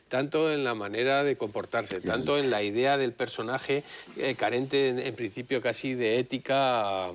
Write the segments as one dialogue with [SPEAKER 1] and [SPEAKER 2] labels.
[SPEAKER 1] tanto en la manera de comportarse, tanto en la idea del personaje carente en principio casi de ética,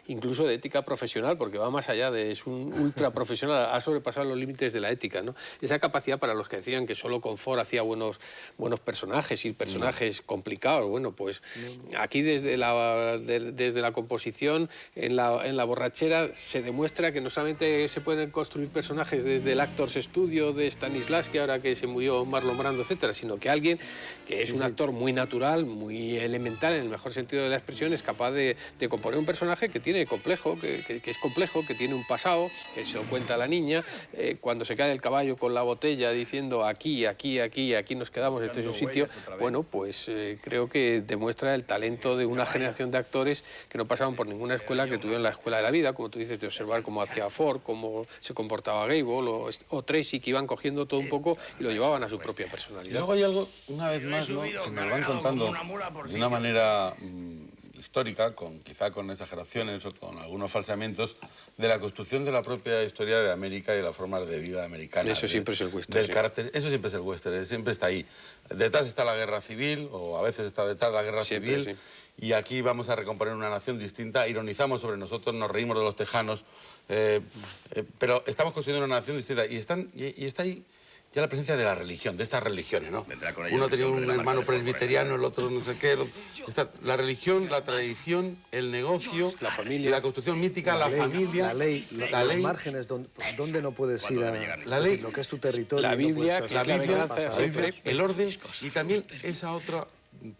[SPEAKER 1] incluso de ética profesional, porque va más allá es un ultra profesional, ha sobrepasado los límites de la ética, ¿no? Esa capacidad para los que decían que solo Confort hacía buenos personajes y personajes complicados, bueno, pues aquí desde la composición, en la borrachera, se demuestra que no solamente se pueden construir personajes desde el Actors Studio de Stanislavski, ahora que se murió Marlon Brando, etcétera, sino que alguien que es un actor muy natural, muy elemental, en el mejor sentido de la expresión, es capaz de componer un personaje que tiene complejo, que es complejo, que tiene un pasado, que se lo cuenta a la niña, cuando se cae del caballo con la botella diciendo aquí nos quedamos, este es un sitio, bueno, pues creo que demuestra el talento de una generación de actores que no pasaban por ninguna escuela, que tuvieron la escuela de la vida, como tú dices, de observar cómo hacía Ford, cómo se comportaba Gable o Tracy, que iban cogiendo todo un poco y lo llevaban a su propia personalidad.
[SPEAKER 2] Y luego hay algo, una vez más, ¿no?, que nos van contando de una manera histórica, quizá con exageraciones o con algunos falseamientos, de la construcción de la propia historia de América y de las formas de vida americanas.
[SPEAKER 1] Eso siempre es el western.
[SPEAKER 2] Del carácter, eso siempre es el western, siempre está ahí. Detrás está la guerra civil, o a veces está detrás la guerra civil, sí. Y aquí vamos a recomponer una nación distinta, ironizamos sobre nosotros, nos reímos de los tejanos, pero estamos construyendo una nación distinta y está ahí ya la presencia de la religión, de estas religiones, ¿no? Uno tenía un hermano presbiteriano, el otro no sé qué. La religión, la tradición, el negocio,
[SPEAKER 1] la familia,
[SPEAKER 2] la construcción mítica, la familia,
[SPEAKER 3] la ley, los márgenes, ¿dónde no puedes ir a
[SPEAKER 2] la ley,
[SPEAKER 3] lo que es tu territorio?
[SPEAKER 1] La Biblia,
[SPEAKER 2] el orden y también esa otra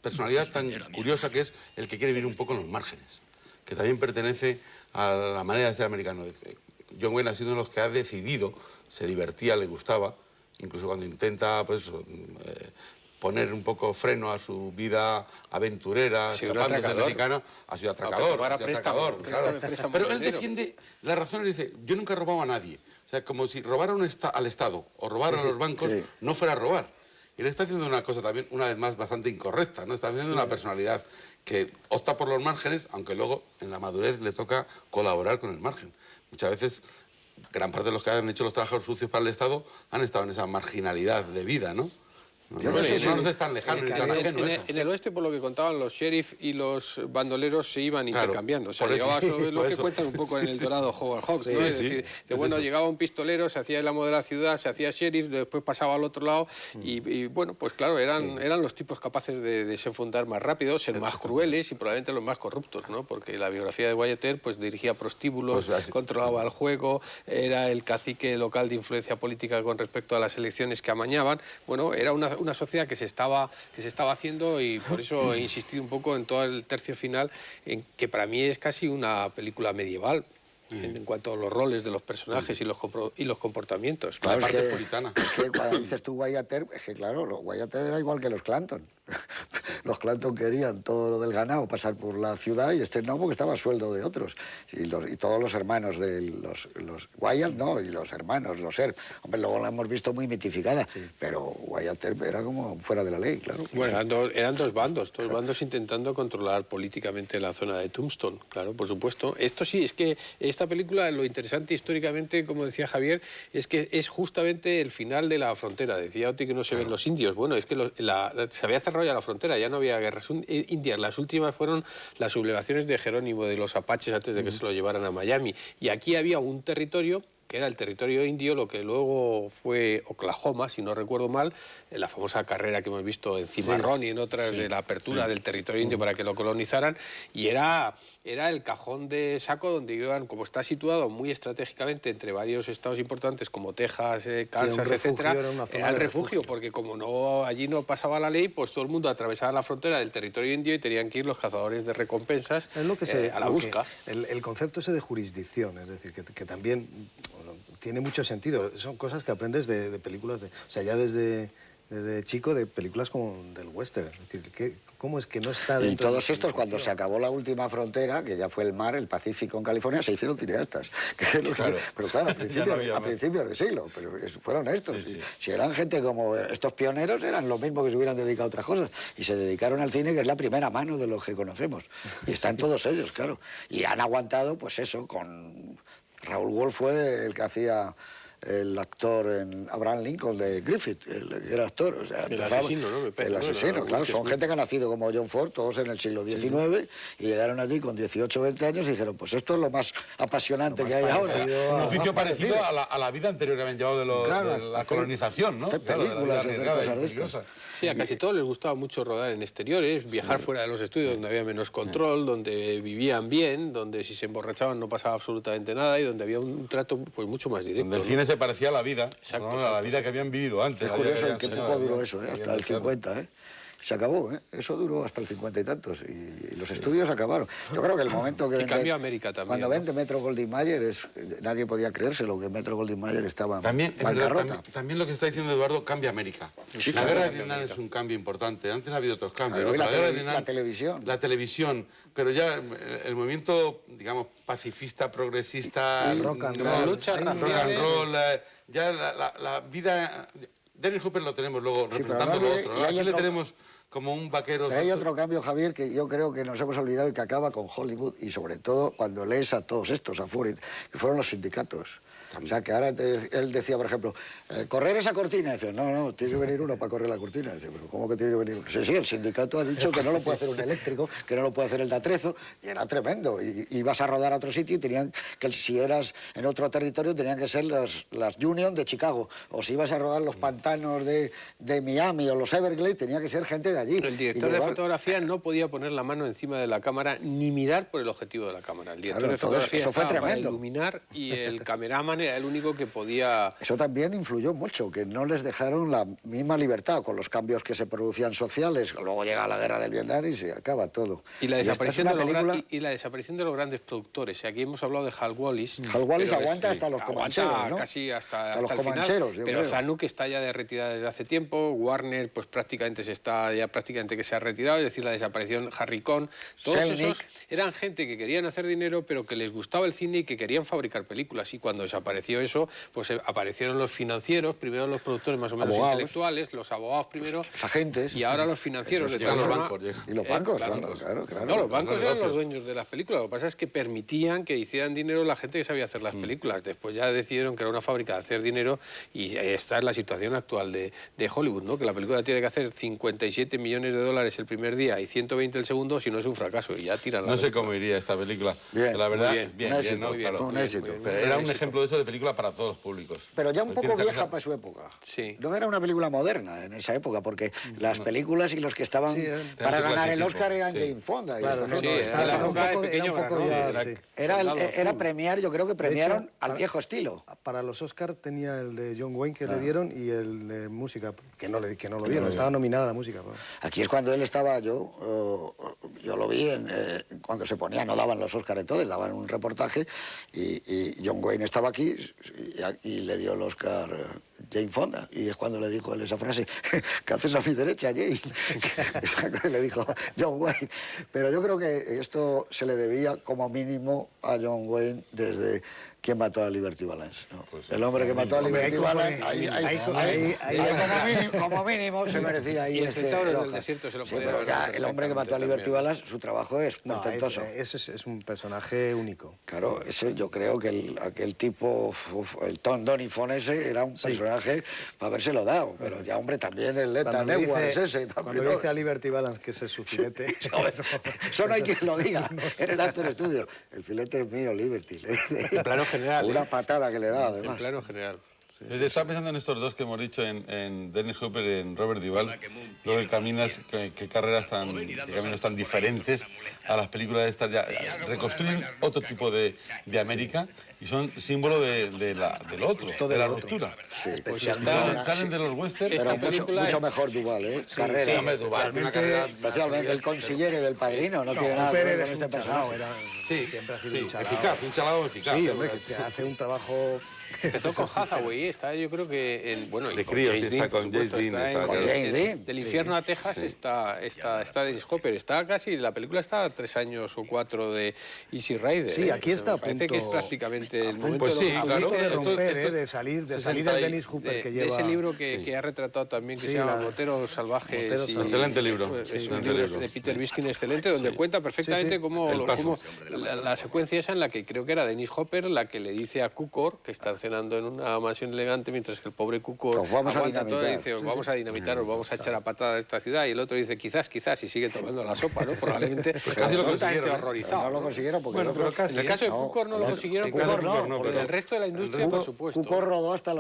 [SPEAKER 2] personalidad tan curiosa que es el que quiere vivir un poco en los márgenes, que también pertenece a la manera de ser americano. John Wayne ha sido uno de los que ha decidido, se divertía, le gustaba, incluso cuando intenta pues, poner un poco freno a su vida aventurera, escapándose de americana, ha sido atracador, claro. Pero él defiende las razones y dice, yo nunca he robado a nadie. O sea, como si robar al Estado o robar a los bancos no fuera a robar. Y él está haciendo una cosa también, una vez más, bastante incorrecta, ¿no? Está haciendo una personalidad que opta por los márgenes, aunque luego en la madurez le toca colaborar con el margen. Muchas veces gran parte de los que han hecho los trabajos sucios para el Estado han estado en esa marginalidad de vida, ¿no? No nos es tan lejano ni tan ajeno eso.
[SPEAKER 1] En el oeste, por lo que contaban, los sheriff y los bandoleros se iban intercambiando. O sea, llegaba lo que cuentan un poco en El Dorado Howard Hawks, ¿no? Es decir, bueno, llegaba un pistolero, se hacía el amo de la ciudad, se hacía sheriff, después pasaba al otro lado y bueno, pues claro, eran los tipos capaces de desenfundar más rápido, ser más crueles y probablemente los más corruptos, ¿no? Porque la biografía de Wyatt Earp pues dirigía prostíbulos, controlaba el juego, era el cacique local de influencia política con respecto a las elecciones que amañaban. Bueno, era una sociedad que se estaba haciendo y por eso he insistido un poco en todo el tercio final, en que para mí es casi una película medieval. En cuanto a los roles de los personajes y los comportamientos.
[SPEAKER 2] Claro, la parte puritana.
[SPEAKER 4] Es que cuando dices tú Wyatt Earp, es que claro, los Wyatt Earp era igual que los Clanton. Los Clanton querían todo lo del ganado pasar por la ciudad y no, porque estaba a sueldo de otros. Y todos los hermanos de los Wyatt, no, y los hermanos, los Earp. Hombre, luego la hemos visto muy mitificada, pero Wyatt Earp era como fuera de la ley, claro.
[SPEAKER 1] Bueno, eran dos bandos intentando controlar políticamente la zona de Tombstone, claro, por supuesto. Esto sí, es que esta película, lo interesante históricamente, como decía Javier, es que es justamente el final de la frontera. Decía Oti que no se ven los indios. Bueno, es que se había cerrado ya la frontera, ya no había guerras indias. Las últimas fueron las sublevaciones de Jerónimo, de los apaches, antes de que se lo llevaran a Miami. Y aquí había un territorio que era el territorio indio, lo que luego fue Oklahoma, si no recuerdo mal, la famosa carrera que hemos visto en Cimarrón y en otras de la apertura del territorio indio para que lo colonizaran, y era el cajón de saco donde iban, como está situado muy estratégicamente entre varios estados importantes como Texas, Kansas, etcétera, era el refugio, porque como allí no pasaba la ley, pues todo el mundo atravesaba la frontera del territorio indio y tenían que ir los cazadores de recompensas a la busca.
[SPEAKER 3] El concepto ese de jurisdicción, es decir, que también tiene mucho sentido. Son cosas que aprendes de películas, o sea, ya desde chico, de películas como del western. Es decir, ¿cómo es que no está dentro?
[SPEAKER 4] Y todos estos, cuando se acabó la última frontera, que ya fue el mar, el Pacífico en California, se hicieron cineastas. Claro. Pero claro, a principios de siglo, pero fueron estos. Sí. Si eran gente como estos pioneros, eran los mismos que se hubieran dedicado a otras cosas. Y se dedicaron al cine, que es la primera mano de los que conocemos. Y están todos ellos, claro. Y han aguantado, pues eso, con... Raúl Wolf fue el que hacía el actor en Abraham Lincoln de Griffith, que era actor. O sea,
[SPEAKER 1] el asesino, ¿no?
[SPEAKER 4] El asesino, claro. Son gente que ha nacido como John Ford, todos en el siglo XIX, y llegaron allí con 18 o 20 años y dijeron, pues esto es lo más apasionante que hay ahora.
[SPEAKER 2] Un oficio parecido a la vida anterior que habían llevado de la colonización, ¿no?
[SPEAKER 4] Hacer películas, hacer cosas de estas.
[SPEAKER 1] Sí, a casi todos les gustaba mucho rodar en exteriores, viajar fuera de los estudios donde había menos control, donde vivían bien, donde si se emborrachaban no pasaba absolutamente nada y donde había un trato pues mucho más directo.
[SPEAKER 2] Donde el cine se parecía a la vida,
[SPEAKER 1] exacto,
[SPEAKER 2] ¿no? A la vida que habían vivido antes.
[SPEAKER 4] Es curioso en qué poco duró eso, hasta el 50, Se acabó, eso duró hasta el 50 y tantos, y los estudios acabaron. Yo creo que el momento que...
[SPEAKER 1] Y cambió América también.
[SPEAKER 4] Cuando vende Metro Goldwyn Mayer, nadie podía creérselo, que Metro Goldwyn Mayer estaba
[SPEAKER 2] también,
[SPEAKER 4] bancarrota.
[SPEAKER 2] También lo que está diciendo Eduardo, cambia América.
[SPEAKER 4] Sí,
[SPEAKER 2] la guerra de Vietnam es un cambio importante. Antes ha habido otros cambios.
[SPEAKER 4] Claro,
[SPEAKER 2] ¿no?
[SPEAKER 4] la televisión.
[SPEAKER 2] La televisión, pero ya el movimiento, digamos, pacifista, progresista...
[SPEAKER 3] El rock and roll.
[SPEAKER 1] La lucha
[SPEAKER 2] rock and roll, ya la vida... Dennis Hopper lo tenemos luego representando lo otro, ¿no? Aquí le tenemos como un vaquero...
[SPEAKER 4] Pero hay otro cambio, Javier, que yo creo que nos hemos olvidado y que acaba con Hollywood, y sobre todo cuando lees a todos estos, a Fury, que fueron los sindicatos. O sea, que ahora él decía, por ejemplo, correr esa cortina. Dice, no, tiene que venir uno para correr la cortina. Dice, pero ¿cómo que tiene que venir uno? Sí, el sindicato ha dicho que no lo puede hacer un eléctrico, que no lo puede hacer el de atrezo, y era tremendo. Y ibas a rodar a otro sitio y tenían que, si eras en otro territorio, tenían que ser las Union de Chicago. O si ibas a rodar los pantanos de Miami o los Everglades, tenía que ser gente de allí.
[SPEAKER 1] El director de fotografía no podía poner la mano encima de la cámara ni mirar por el objetivo de la cámara. El director de fotografía
[SPEAKER 4] eso fue
[SPEAKER 1] estaba para
[SPEAKER 4] tremendo.
[SPEAKER 1] iluminar y el cameraman era el único que podía...
[SPEAKER 4] Eso también influyó mucho, que no les dejaron la misma libertad con los cambios que se producían sociales. Luego llega la guerra del Vietnam y se acaba todo.
[SPEAKER 1] Y la desaparición, la desaparición de los grandes productores. Aquí hemos hablado de Hal Wallis.
[SPEAKER 4] Hal Wallis aguanta hasta los comancheros, ¿no?
[SPEAKER 1] Casi hasta
[SPEAKER 4] los
[SPEAKER 1] el
[SPEAKER 4] comancheros,
[SPEAKER 1] final. Pero Zanuck está ya de retirada desde hace tiempo. Warner, pues prácticamente que se ha retirado. Es decir, la desaparición, Harry Cohn. Todos esos eran gente que querían hacer dinero, pero que les gustaba el cine y que querían fabricar películas. Y cuando desapareció eso, pues aparecieron los financieros, primero los productores más o menos intelectuales, los abogados primero,
[SPEAKER 4] los agentes,
[SPEAKER 1] y ahora los financieros.
[SPEAKER 2] De los bancos.
[SPEAKER 4] Y los bancos, claro.
[SPEAKER 1] No, los bancos eran los dueños de las películas. Lo que pasa es que permitían que hicieran dinero la gente que sabía hacer las películas. Después ya decidieron que era una fábrica de hacer dinero y esta es la situación actual de Hollywood, ¿no? Que la película tiene que hacer 57 millones de dólares el primer día y 120 el segundo, si no es un fracaso, y ya tiran la...
[SPEAKER 2] No sé cómo iría esta película.
[SPEAKER 4] Bien,
[SPEAKER 2] la verdad,
[SPEAKER 4] bien, ¿no?
[SPEAKER 2] Claro,
[SPEAKER 4] fue un éxito.
[SPEAKER 2] Pero era un ejemplo de eso de película para todos los públicos.
[SPEAKER 4] Pero ya un poco vieja para su época.
[SPEAKER 1] Sí.
[SPEAKER 4] No era una película moderna en esa época, porque las películas y los que estaban para ganar el Oscar eran Jane Fonda.
[SPEAKER 3] Claro,
[SPEAKER 4] era premiar, yo creo que premiaron al viejo estilo.
[SPEAKER 3] Para los Oscar tenía el de John Wayne que le dieron y el de música, que no lo dieron, estaba nominada a la música. Pero...
[SPEAKER 4] Aquí es cuando él estaba, yo lo vi cuando se ponía, no daban los Oscar entonces, daban un reportaje y John Wayne estaba aquí y le dio el Oscar Jane Fonda, y es cuando le dijo él esa frase, ¿qué haces a mi derecha, Jane? Le dijo John Wayne. Pero yo creo que esto se le debía como mínimo a John Wayne desde ¿Quién mató a Liberty Balance? No. Pues el hombre que mató a Liberty Balance, como mínimo se merecía ahí
[SPEAKER 1] este del desierto se lo podía
[SPEAKER 4] pero ya el hombre que mató a Liberty Balance, su trabajo es portentoso.
[SPEAKER 3] Ese es un personaje único.
[SPEAKER 4] Claro, ese yo creo que aquel tipo, el Tom Donifon ese, era un personaje para habérselo dado. Pero ya, hombre, también el Leta Newa es ese.
[SPEAKER 3] Cuando dice a Liberty Balance que ese es su filete...
[SPEAKER 4] Eso no hay quien lo diga en el Actor Studio. El filete es mío, Liberty.
[SPEAKER 1] En plano general.
[SPEAKER 4] Una patada que le da, además.
[SPEAKER 1] En plano general.
[SPEAKER 2] Estaba pensando en estos dos que hemos dicho, en Dennis Hopper y en Robert Duvall, luego que caminas, qué carreras qué caminos tan diferentes a las películas de estas, ya reconstruyen otro tipo de América y son símbolo de lo otro, de la ruptura.
[SPEAKER 4] Sí,
[SPEAKER 1] pues
[SPEAKER 2] salen de los westerns.
[SPEAKER 4] Pero mucho mejor Duvall, ¿eh?
[SPEAKER 2] Carrera. Sí, hombre, Duvall, una carrera...
[SPEAKER 4] Especialmente el consillere del Padrino, no tiene nada que ver con este personaje.
[SPEAKER 3] Siempre ha sido un chalao.
[SPEAKER 2] Eficaz, un chalao eficaz.
[SPEAKER 3] Sí, hombre, que hace un trabajo...
[SPEAKER 1] Empezó con Hathaway, está yo creo que
[SPEAKER 2] de críos, está con James Dean.
[SPEAKER 1] Del infierno a Texas está Dennis Hopper, está casi, la película está a 3 años o 4 de Easy Rider.
[SPEAKER 3] Sí, aquí está a
[SPEAKER 1] punto. Parece que es prácticamente el momento
[SPEAKER 3] de romper, de salir del Dennis Hopper que lleva...
[SPEAKER 1] De ese libro que ha retratado también, que se llama Moteros Salvajes.
[SPEAKER 2] Excelente libro.
[SPEAKER 1] Es un libro de Peter Biskin excelente, donde cuenta perfectamente cómo la secuencia esa en la que creo que era Dennis Hopper la que le dice a Cukor, que está cenando en una mansión elegante, mientras que el pobre Cuco
[SPEAKER 4] Pues vamos a
[SPEAKER 1] aguanta todo y
[SPEAKER 4] dinamitar.
[SPEAKER 1] dice, vamos a dinamitar, os vamos a echar a patada a esta ciudad. Y el otro dice, quizás, y sigue tomando la sopa, ¿no? Probablemente
[SPEAKER 2] casi lo
[SPEAKER 1] absolutamente
[SPEAKER 2] consiguieron, ¿eh?
[SPEAKER 1] horrorizado.
[SPEAKER 4] No lo consiguieron porque
[SPEAKER 2] Bueno,
[SPEAKER 4] el otro-
[SPEAKER 2] pero casi,
[SPEAKER 1] En el caso de
[SPEAKER 4] No,
[SPEAKER 1] Cukor no lo consiguieron,
[SPEAKER 2] en caso de
[SPEAKER 1] pero
[SPEAKER 2] Cukor no,
[SPEAKER 1] en
[SPEAKER 2] pero
[SPEAKER 1] el resto de la industria, por supuesto.
[SPEAKER 4] Cuco rodó hasta el